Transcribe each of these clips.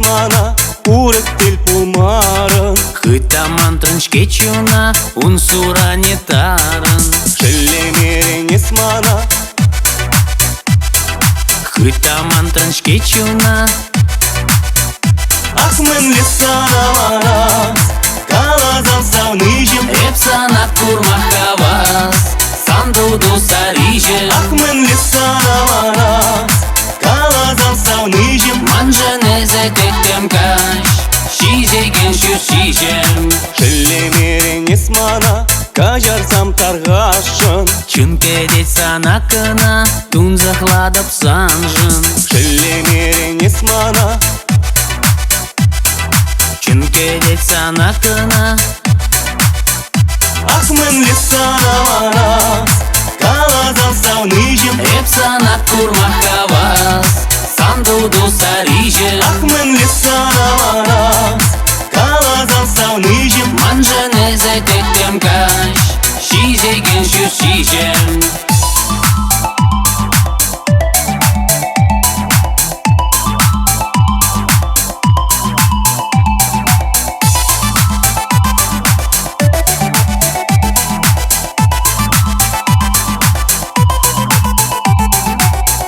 mana urek til pumarın. Хытаман трынчкечуна ун суране тарын. Шеллемеренес mana Хытаман трынчкечуна Ахмен лесана mana Калазан сауныжым Эпсанат курмахавас Сандуду сарижем Ахмен лесана mana Калазан сауныжым Манжанезе тектем каш Шизеген шүшижем Шеллемеренес mana Кажарсам таргашын Чүнкедет санакына Тун захладап санжын Шеллемеренес mana Чүнкедет санакына Ахмен лесана mana Калазан сауныжым Эпсанат курмахавас Сандуду сарижем Ахмен лесана mana Калазан сауныжым Манжанезе тектем каш Шизеген шүшижем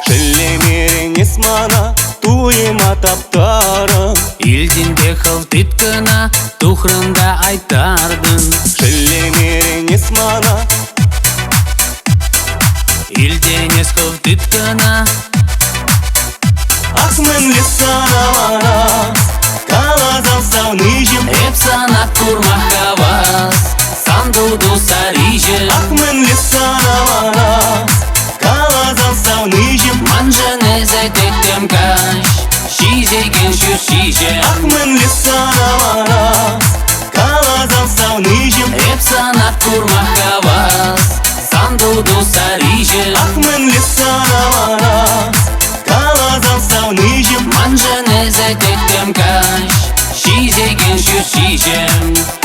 Шеллемеренес mana Туема таптарын Илдинде хылтыт кына Тухрында айтардын Шеллемеренес mana Илденес хылтыт кына Ахмен лесана mana Калазан сауныжым Эпсанат курмахавас Сандуду сарижем Ахмен лесана mana Калазан сауныжым Манжанезе тектем каш Шизеген шүшижем Ахмен лесана mana Калазан сауныжым Эпсанат курмахавас Сандуду сарижем Ахмен лесана mana Калазан сауныжым Манжанезе тектем каш Шизеген шүшижем